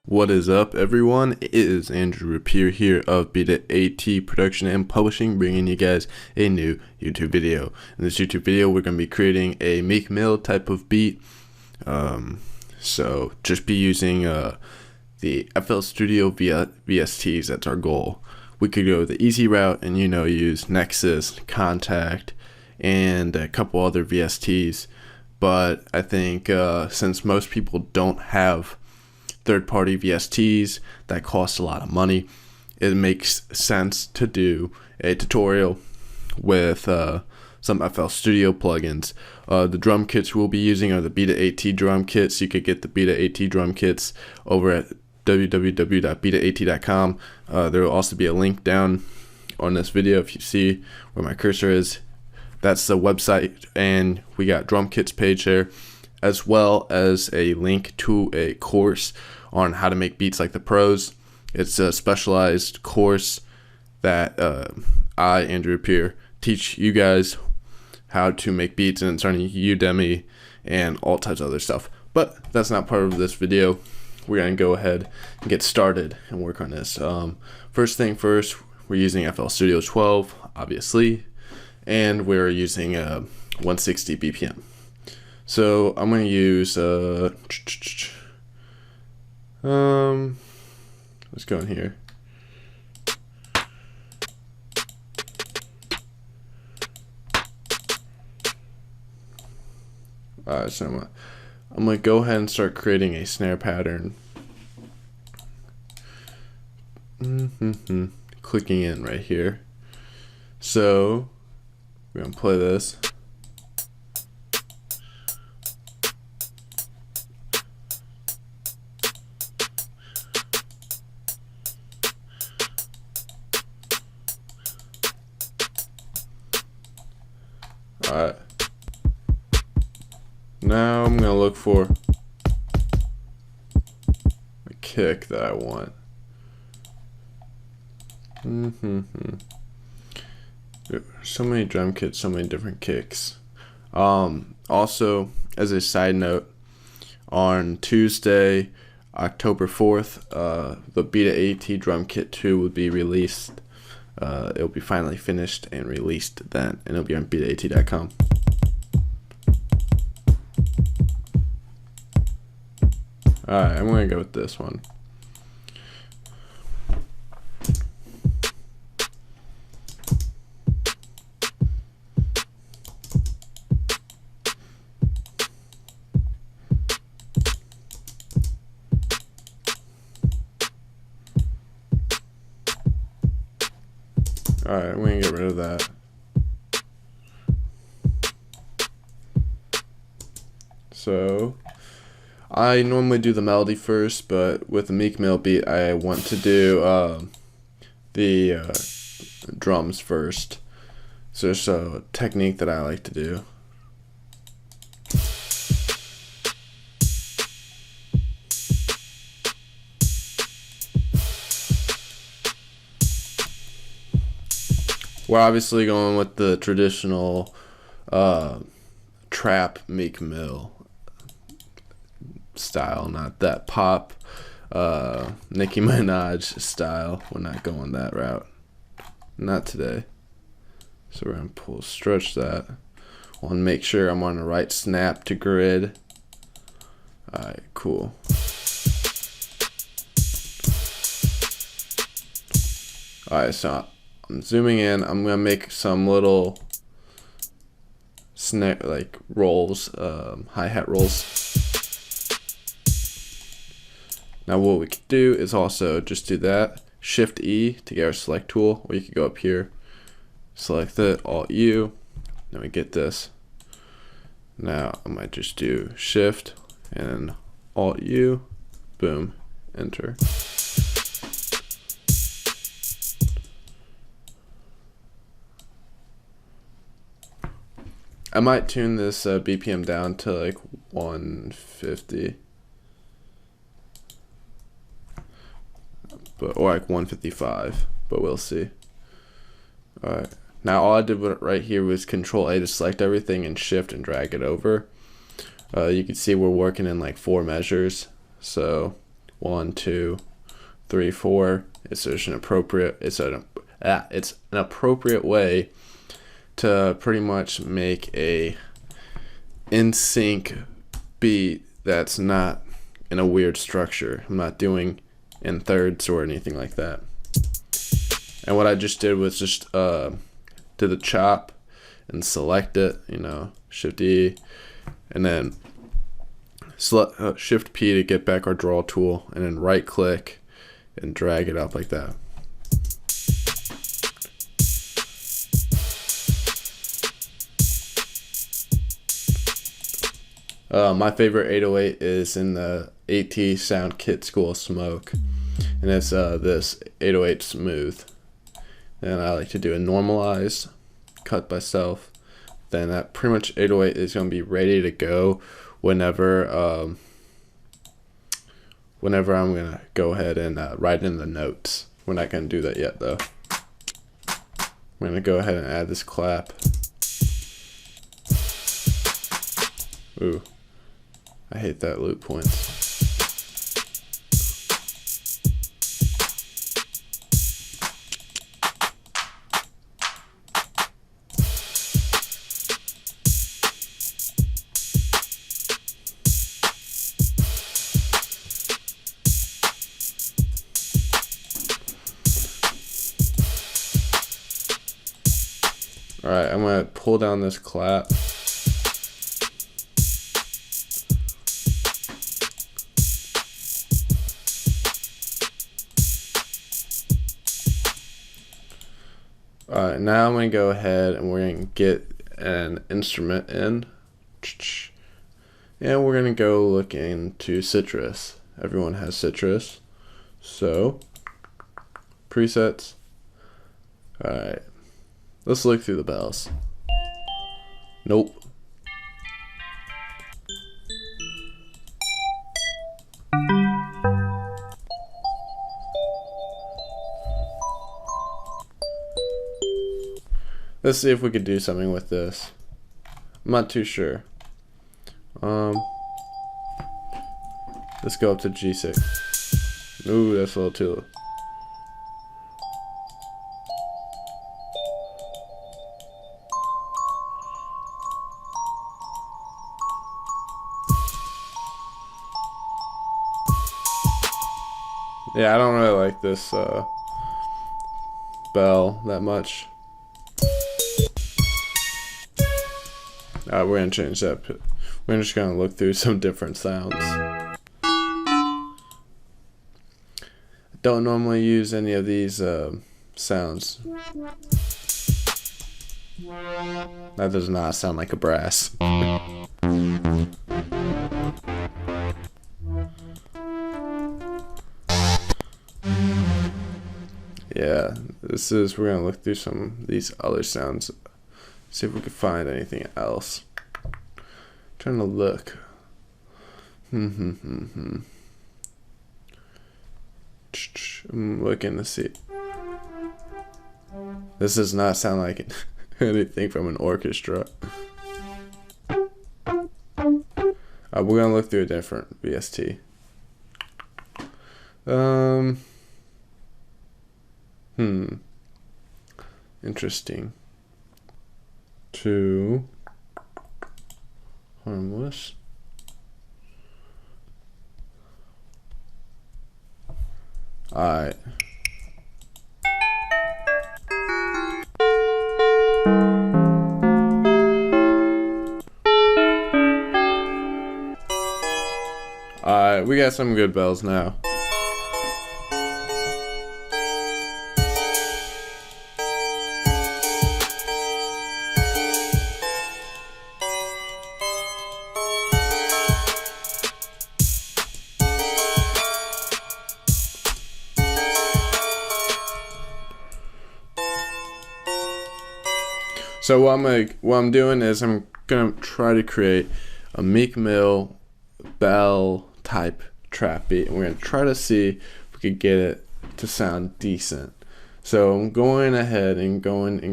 What is up, everyone? It is Andrew Rapier here of VSTs Production and Publishing, bringing you guys a new YouTube video. In this YouTube video, we're going to be creating a Meek Mill type of beat. So just be using the FL Studio VSTs. That's our goal. We could go the easy route and use Nexus, Contact, and a couple other VSTs. But I think since most people don't have third-party VSTs that cost a lot of money, it makes sense to do a tutorial with some FL Studio plugins. The drum kits we'll be using are the VSTs drum kits. You could get the VSTs drum kits over at www.VSTs.com. There will also be a link down on this video if you see where my cursor is. That's the website, and we got drum kits page there, as well as a link to a course on how to make beats like the pros. It's a specialized course that I, Andrew Rapier, teach you guys how to make beats, and it's on Udemy and all types of other stuff. But that's not part of this video. We're going to go ahead and get started and work on this. First thing first, we're using FL Studio 12, obviously, and we're using 160 BPM. So I'm going to use let's go in here. So I'm going to go ahead and start creating a snare pattern. Clicking in right here. So we're going to play this. Alright, now I'm going to look for a kick that I want. So many drum kits, so many different kicks. Also, as a side note, on Tuesday, October 4th, the VSTs drum kit 2 will be released. It'll be finally finished and released then, and it'll be on VSTs.com. Alright, I'm going to go with this one. Alright, I'm gonna get rid of that. So I normally do the melody first, but with the Meek Mill beat I want to do the drums first. So there's a technique that I like to do. We're obviously going with the traditional trap Meek Mill style, not that pop Nicki Minaj style. We're not going that route. Not today. So we're gonna stretch that. I want to make sure I'm on the right snap to grid. Alright, cool. Alright, so I'm zooming in. I'm gonna make some little snare like rolls, hi-hat rolls. Now what we could do is also just do that. Shift E to get our select tool, or you could go up here, select it, Alt U, then we get this. Now I might just do Shift and Alt U, boom, enter. I might tune this BPM down to like 150, or like 155, but we'll see. Alright, now all I did right here was Control A to select everything and Shift and drag it over. You can see we're working in like 4 measures. So 1, 2, 3, 4. It's an appropriate. It's an appropriate way to pretty much make a in sync beat that's not in a weird structure. I'm not doing in thirds or anything like that. And what I just did was just do the chop and select it, you know, Shift E, and then Shift P to get back our draw tool, and then right click and drag it up like that. My favorite 808 is in the AT Sound Kit School of Smoke, and it's this 808 Smooth. And I like to do a normalized cut by self. Then that pretty much 808 is going to be ready to go whenever I'm going to go ahead and write in the notes. We're not going to do that yet though. I'm going to go ahead and add this clap. Ooh, I hate that loop point. Alright, I'm going to pull down this clap. Alright, now I'm going to go ahead and we're going to get an instrument in. And we're going to go look into Citrus. Everyone has Citrus. So, presets. Alright. Let's look through the bells. Nope. Let's see if we could do something with this. I'm not too sure. Let's go up to G6. Ooh, that's a little too low. Yeah, I don't really like this bell that much. We're gonna change that. We're just gonna look through some different sounds. I don't normally use any of these sounds. That does not sound like a brass. Yeah, we're gonna look through some of these other sounds, see if we can find anything else. Trying to look. I'm looking to see. This does not sound like anything from an orchestra. We're gonna look through a different VST. Interesting. Two. Harmless. Alright. Alright, we got some good bells now. So what I'm doing is I'm gonna try to create a Meek Mill bell type trap beat, and we're gonna try to see if we could get it to sound decent. So I'm going ahead and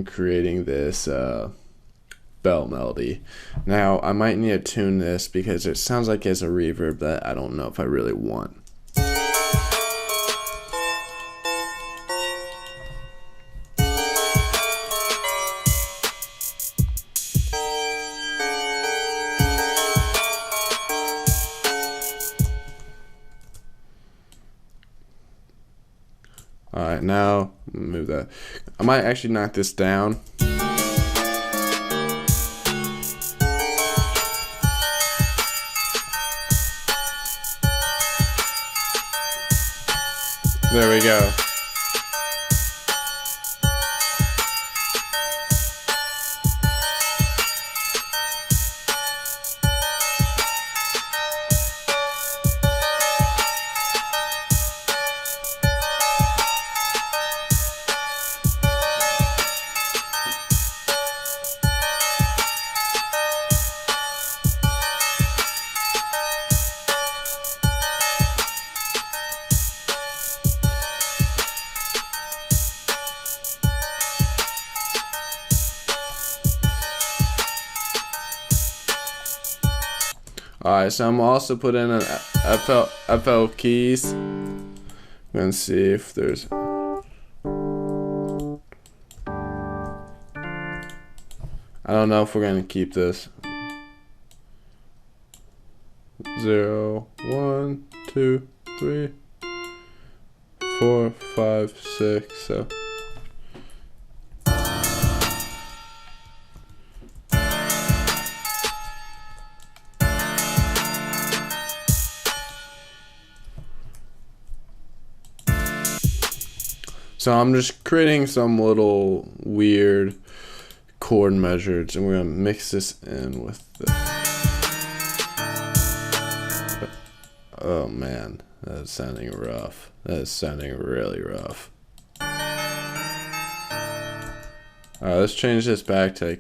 creating this bell melody. Now I might need to tune this because it sounds like it has a reverb that I don't know if I really want. Alright, now move that. I might actually knock this down. There we go. Alright, so I'm also putting in FL keys. I'm gonna see if there's. I don't know if we're gonna keep this. 0, 1, 2, 3, 4, 5, 6, 7. So I'm just creating some little weird chord measures, and we're gonna mix this in with the. Oh man, that is sounding rough. That is sounding really rough. Alright, let's change this back to.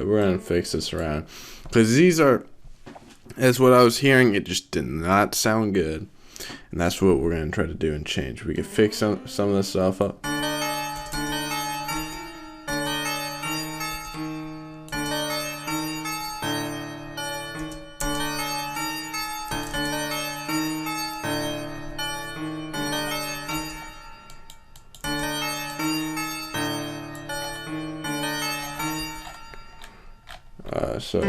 We're gonna fix this around because these are, as what I was hearing, it just did not sound good, and that's what we're gonna try to do and change. We can fix some of this stuff up. So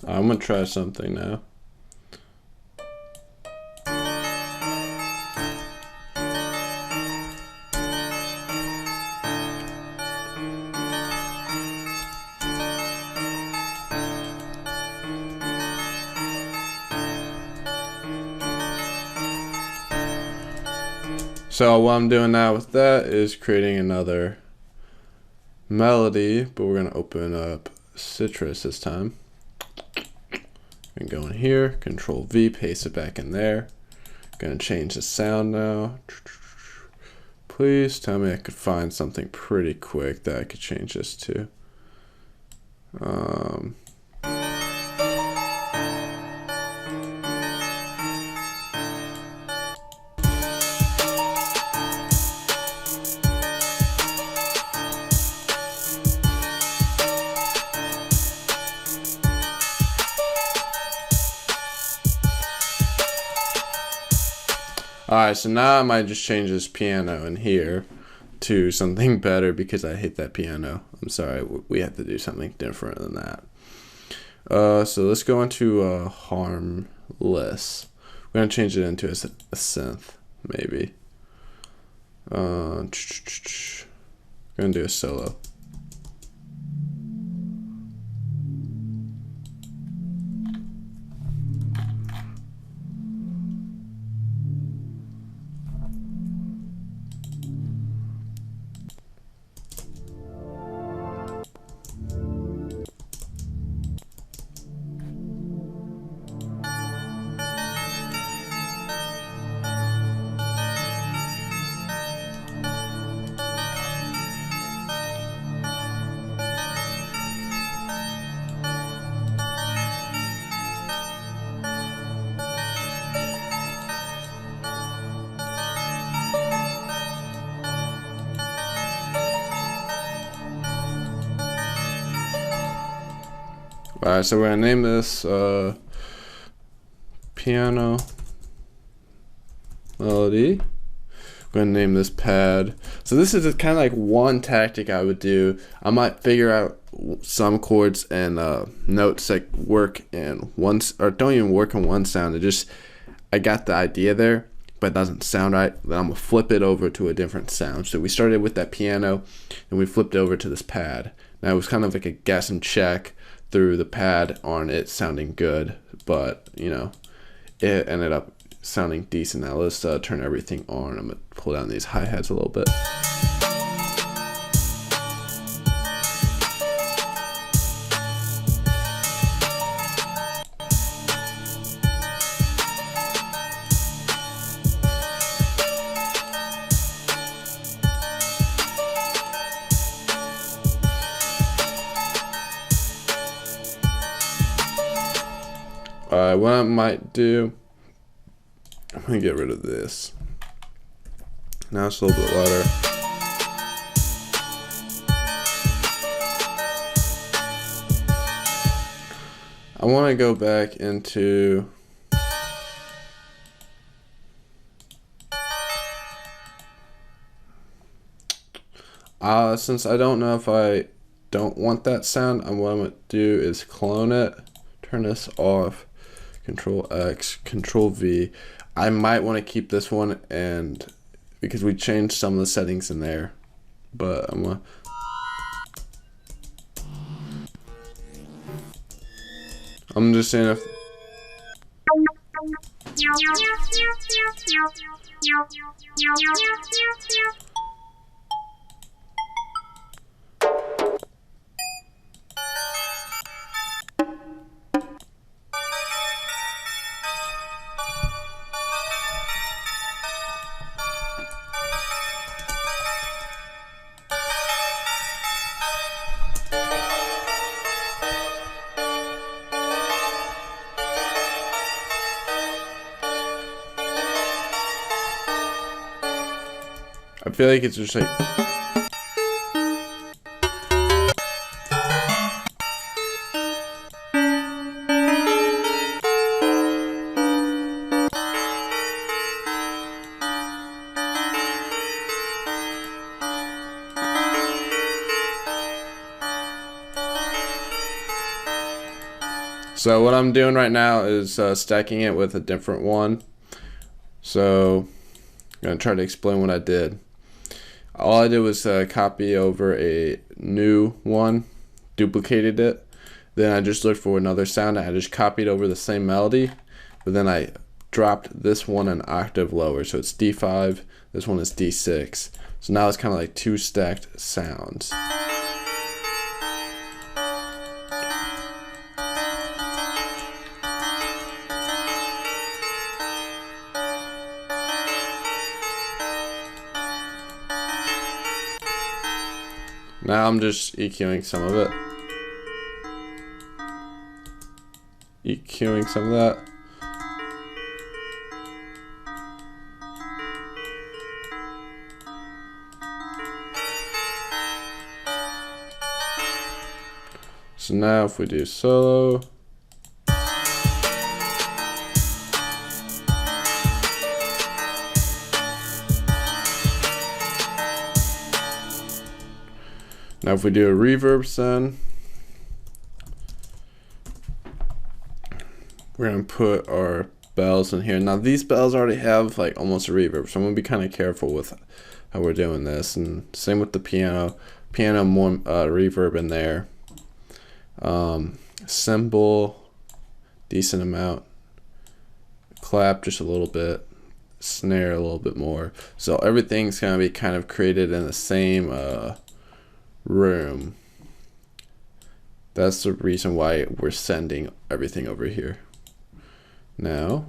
I'm gonna try something now. So what I'm doing now with that is creating another melody, but we're gonna open up Citrus this time. And go in here, Control V, paste it back in there. Gonna change the sound now. Please tell me I could find something pretty quick that I could change this to. Alright, so now I might just change this piano in here to something better because I hate that piano. I'm sorry, we have to do something different than that. So let's go into harmless. We're going to change it into a synth, maybe. We're going to do a solo. Alright, so we're going to name this piano melody. We're going to name this pad. So this is kind of like one tactic I would do. I might figure out some chords and notes that work in one, or don't even work in one sound. I got the idea there, but it doesn't sound right. Then I'm going to flip it over to a different sound. So we started with that piano and we flipped over to this pad. Now it was kind of like a guess and check through the pad on it sounding good, but you know, it ended up sounding decent. Now let's turn everything on. I'm gonna pull down these hi-hats a little bit. Alright, what I might do, I'm going to get rid of this. Now it's a little bit louder. I want to go back into since I don't know if I don't want that sound, what I'm going to do is clone it, turn this off, Control X, Control V. I might want to keep this one, and because we changed some of the settings in there, but I'm just saying if I feel like it's just like So what I'm doing right now is stacking it with a different one. So I'm going to try to explain what I did. All I did was copy over a new one, duplicated it. Then I just looked for another sound. I just copied over the same melody, but then I dropped this one an octave lower. So it's D5, this one is D6. So now it's kind of like two stacked sounds. Now I'm just EQing some of it. EQing some of that. So now if we do solo. Now if we do a reverb send, we're gonna put our bells in here. Now these bells already have like almost a reverb, so I'm gonna be kind of careful with how we're doing this. And same with the piano. Piano more reverb in there. Cymbal, decent amount. Clap just a little bit. Snare a little bit more. So everything's gonna be kind of created in the same room. That's the reason why we're sending everything over here. Now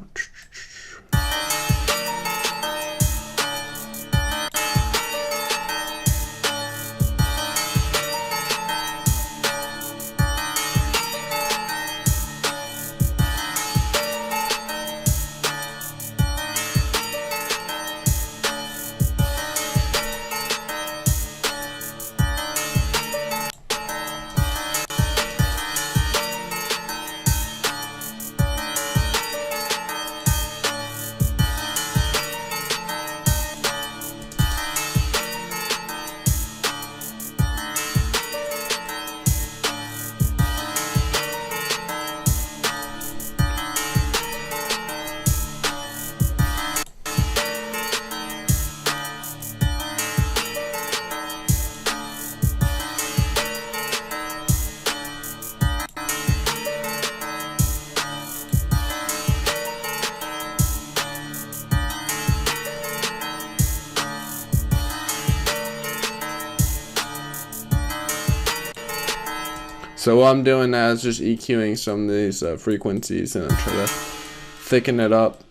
so what I'm doing now is just EQing some of these frequencies, and I'm trying to thicken it up.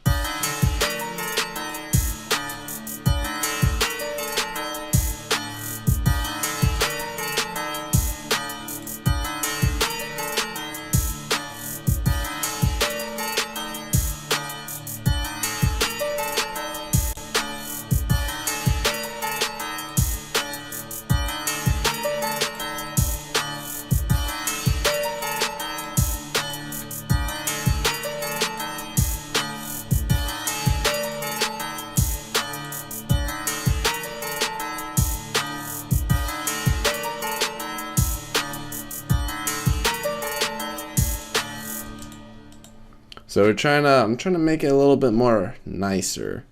So I'm trying to make it a little bit more nicer.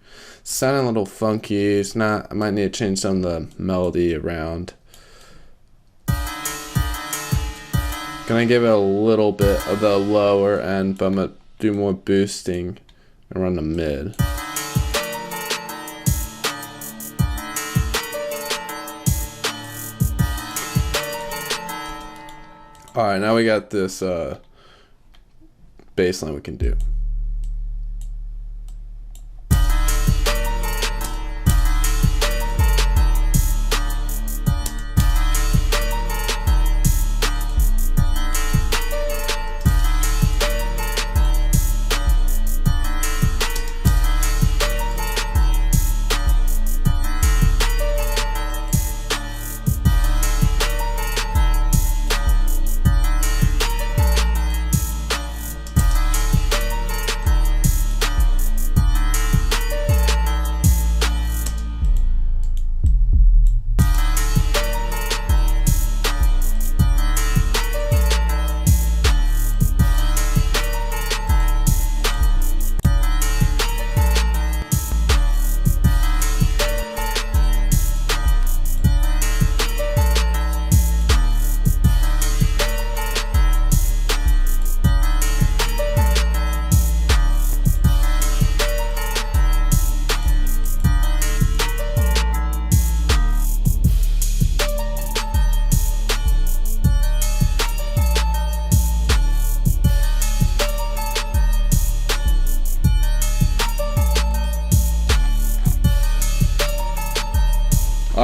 Sounding a little funky. It's not. I might need to change some of the melody around. Gonna give it a little bit of the lower end, but I'm gonna do more boosting around the mid. All right, now we got this bass line we can do.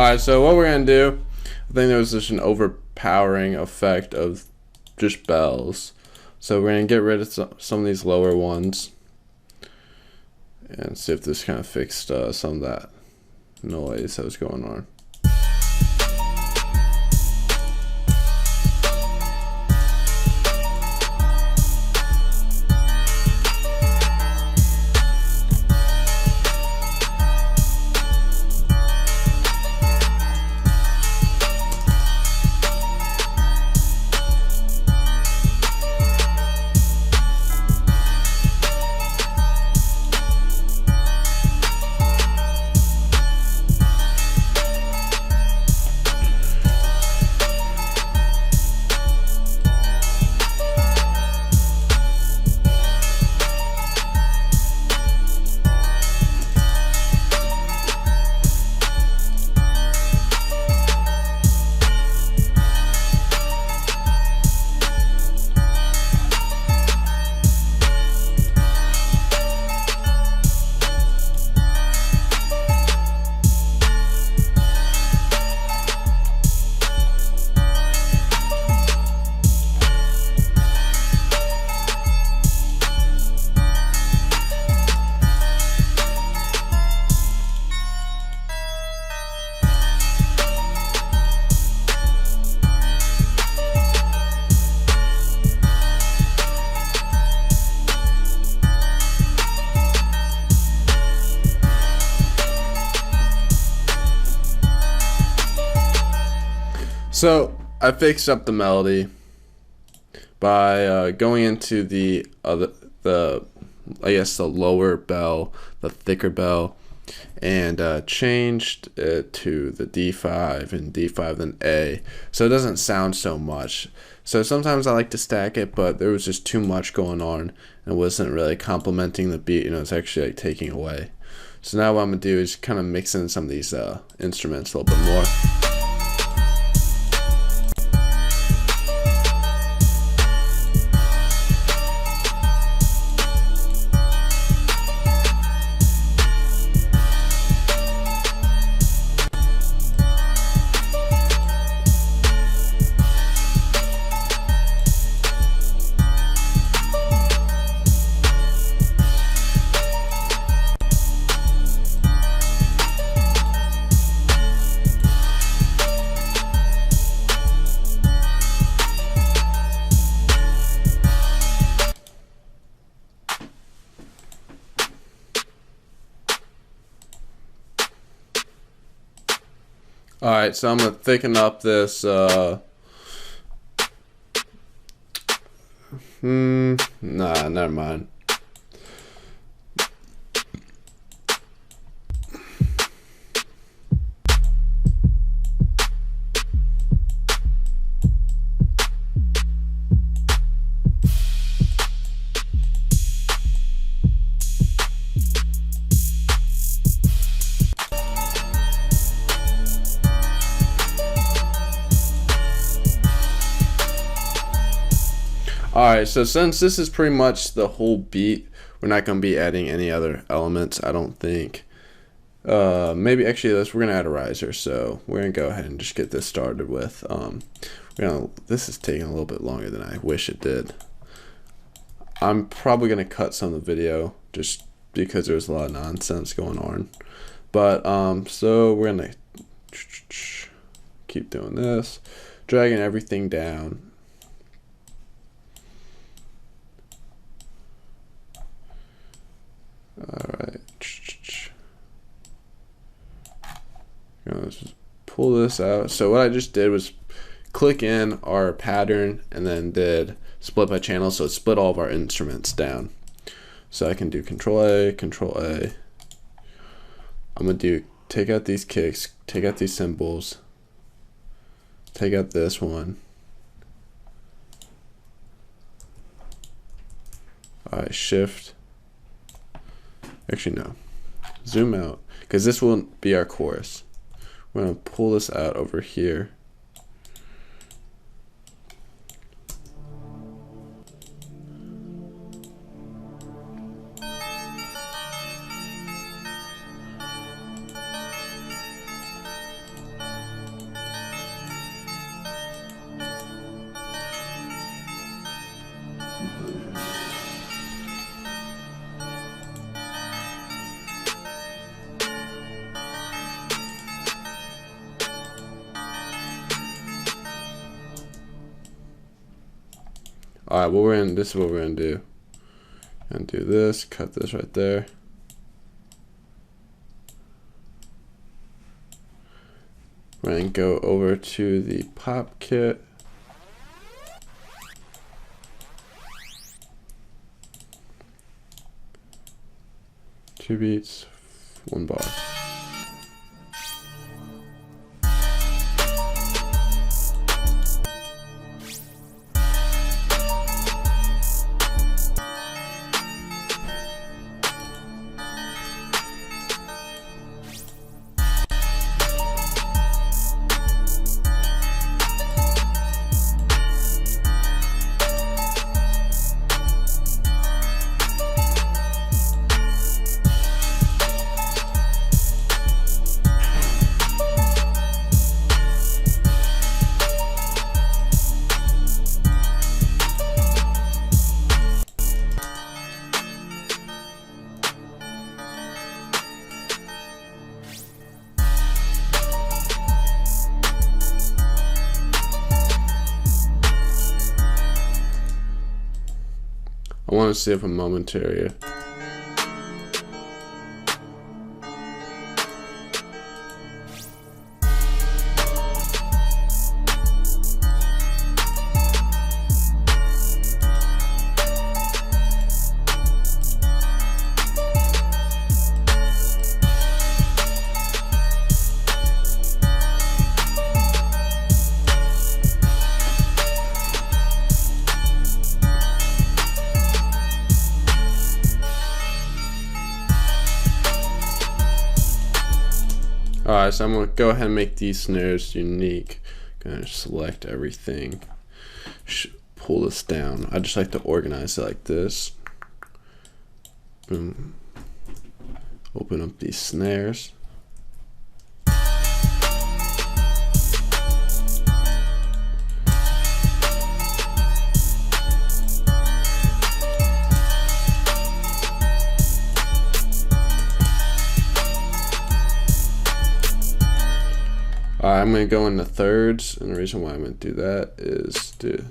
Alright, so what we're gonna do, I think there was just an overpowering effect of just bells. So we're gonna get rid of some of these lower ones and see if this kind of fixed some of that noise that was going on. So I fixed up the melody by going into the I guess the lower bell, the thicker bell, and changed it to the D5 and D5 then A, so it doesn't sound so much. So sometimes I like to stack it, but there was just too much going on and it wasn't really complementing the beat, it's actually like taking away. So now what I'm gonna do is kind of mix in some of these instruments a little bit more. Alright, so I'm going to thicken up this, nah, never mind. Alright, so since this is pretty much the whole beat, we're not going to be adding any other elements, I don't think. Maybe actually we're going to add a riser, so we're going to go ahead and just get this started with. This is taking a little bit longer than I wish it did. I'm probably going to cut some of the video just because there's a lot of nonsense going on. But, so we're going to keep doing this, dragging everything down. Alright, let's pull this out. So what I just did was click in our pattern and then did split by channel, so it split all of our instruments down. So I can do Control A, Control A. I'm gonna do take out these kicks, take out these cymbals, take out this one. Alright, Shift. Actually, no. Zoom out, because this will be our chorus. We're going to pull this out over here. Alright, this is what we're gonna do. And do this, cut this right there. We're gonna go over to the pop kit. Two beats, 1 bar. I want to see if I'm momentary. Alright, so I'm going to go ahead and make these snares unique. Going to select everything. Pull this down. I just like to organize it like this. Boom. Open up these snares. I'm going to go into thirds, and the reason why I'm going to do that is to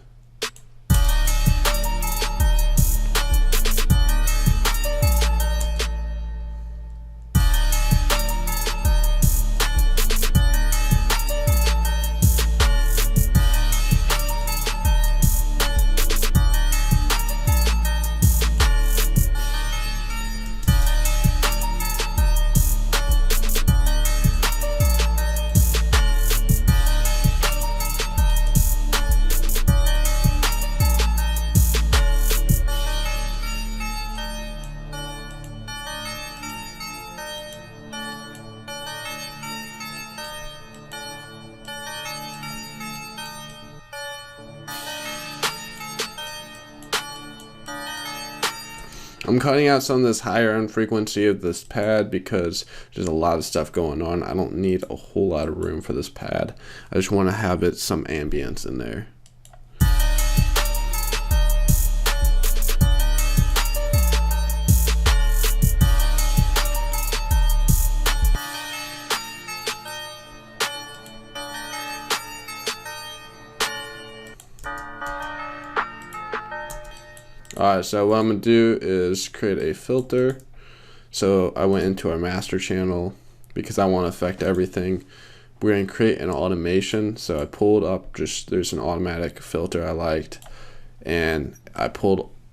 I'm cutting out some of this higher end frequency of this pad because there's a lot of stuff going on. I don't need a whole lot of room for this pad. I just want to have some ambience in there. Alright, so what I'm going to do is create a filter. So I went into our master channel because I want to affect everything. We're going to create an automation. So I pulled up, there's an automatic filter I liked, and it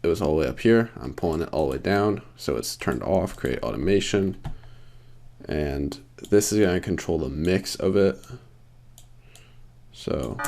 was all the way up here. I'm pulling it all the way down so it's turned off, create automation. And this is going to control the mix of it. So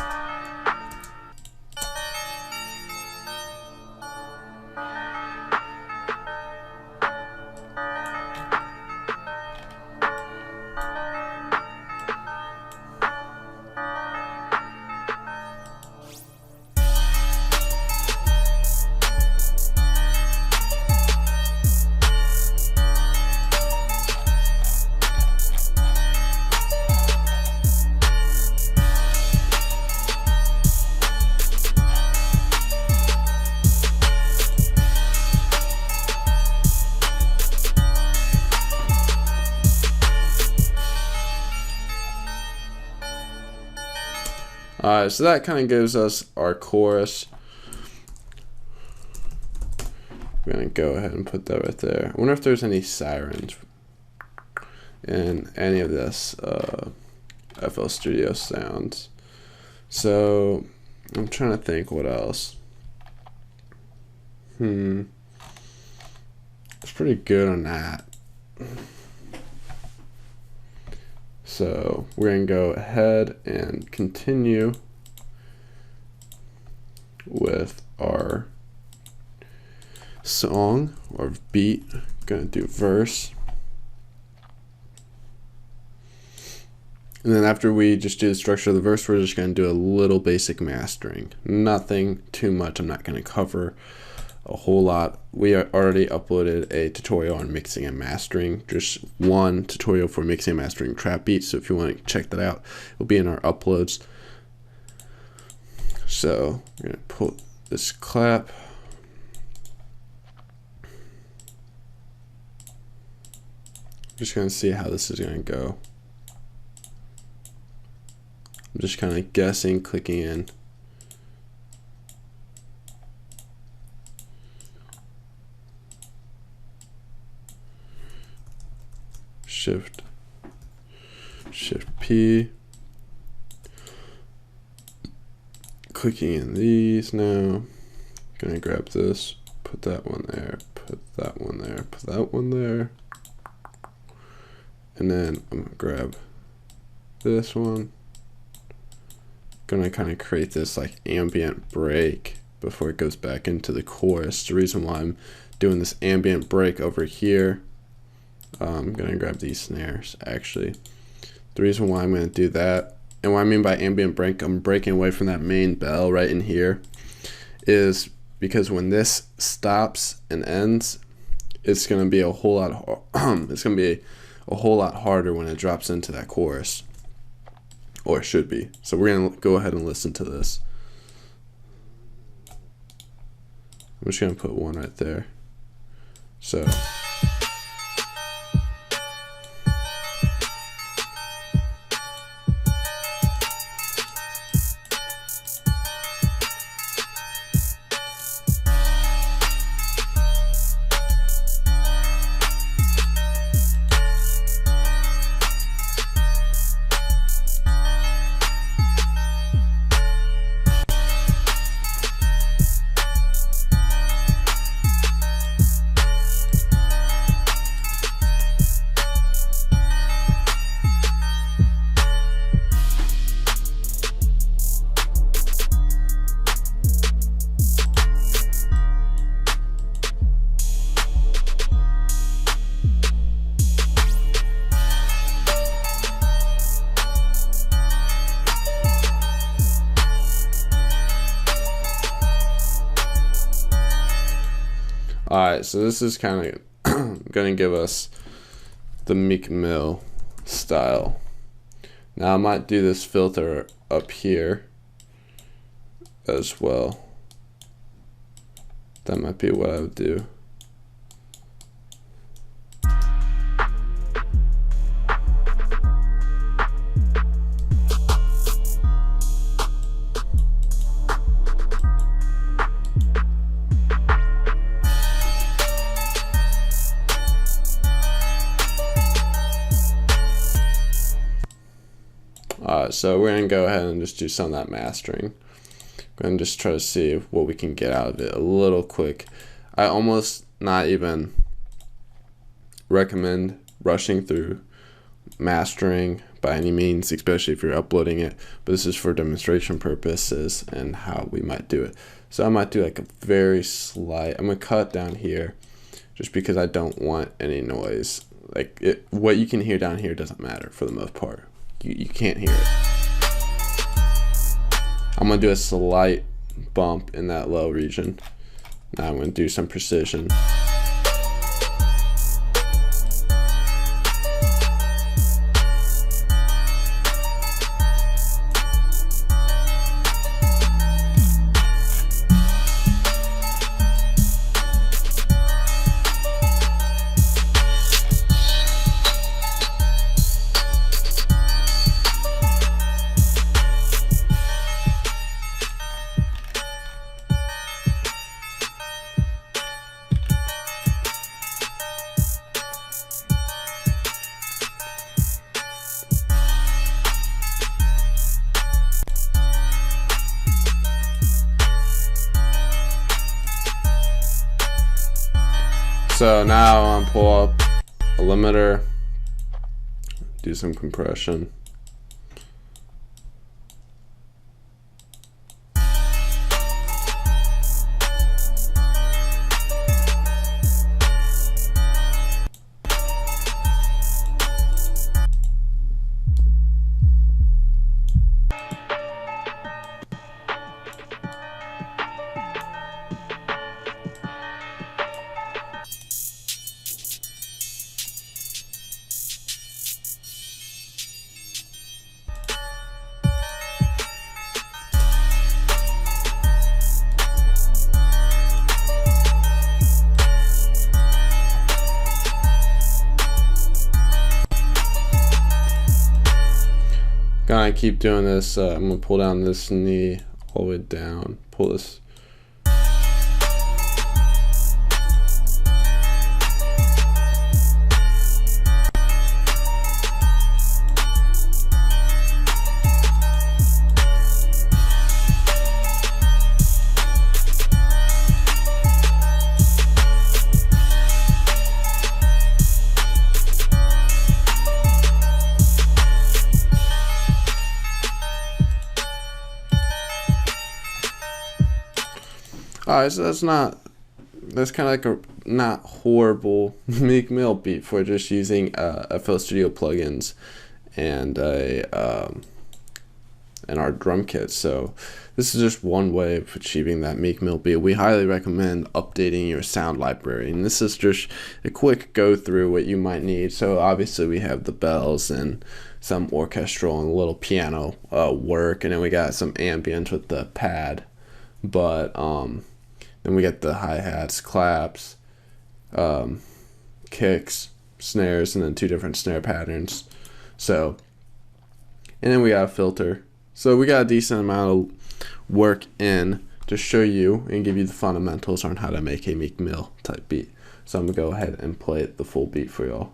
Alright, so that kind of gives us our chorus. We're going to go ahead and put that right there. I wonder if there's any sirens in any of this FL Studio sounds. So I'm trying to think what else. It's pretty good on that. So we're going to go ahead and continue with our song or beat. Gonna do verse, and then after we just do the structure of the verse, we're just gonna do a little basic mastering. Nothing too much. I'm not gonna cover a whole lot. We already uploaded a tutorial on mixing and mastering, just one tutorial for mixing and mastering trap beats. So if you want to check that out, it'll be in our uploads. So we're gonna put this clap. Just gonna see how this is gonna go. I'm just kind of guessing, clicking in. Shift P. Clicking in these now. Gonna grab this, put that one there, put that one there, put that one there. And then I'm gonna grab this one. Gonna kind of create this like ambient break before it goes back into the chorus. The reason why I'm doing this ambient break over here, I'm gonna grab these snares actually. The reason why I'm gonna do that, and what I mean by ambient break, I'm breaking away from that main bell right in here, is because when this stops and ends, it's gonna be a whole lot. It's gonna be a whole lot harder when it drops into that chorus, or it should be. So we're gonna go ahead and listen to this. I'm just gonna put one right there. So alright, so this is kind of going to give us the Meek Mill style. Now I might do this filter up here as well. That might be what I would do. So we're gonna go ahead and just do some of that mastering. We're gonna just try to see what we can get out of it a little quick. I almost not even recommend rushing through mastering by any means, especially if you're uploading it, but this is for demonstration purposes and how we might do it. So I might do like a very slight, I'm gonna cut down here just because I don't want any noise. Like what you can hear down here doesn't matter for the most part. You can't hear it. I'm gonna do a slight bump in that low region. Now I'm gonna do some precision. So now I'm gonna pull up a limiter, do some compression. Gonna keep doing this. I'm gonna pull down this knee all the way down. Pull this. Alright, so that's kind of like a not horrible Meek Mill beat for just using FL Studio plugins and our drum kit. So this is just one way of achieving that Meek Mill beat. We highly recommend updating your sound library, and this is just a quick go through what you might need. So obviously we have the bells and some orchestral and a little piano work, and then we got some ambient with the pad, but then we get the hi-hats, claps, kicks, snares, and then 2 different snare patterns. So, and then we got a filter. So we got a decent amount of work in to show you and give you the fundamentals on how to make a Meek Mill type beat. So I'm gonna go ahead and play the full beat for y'all.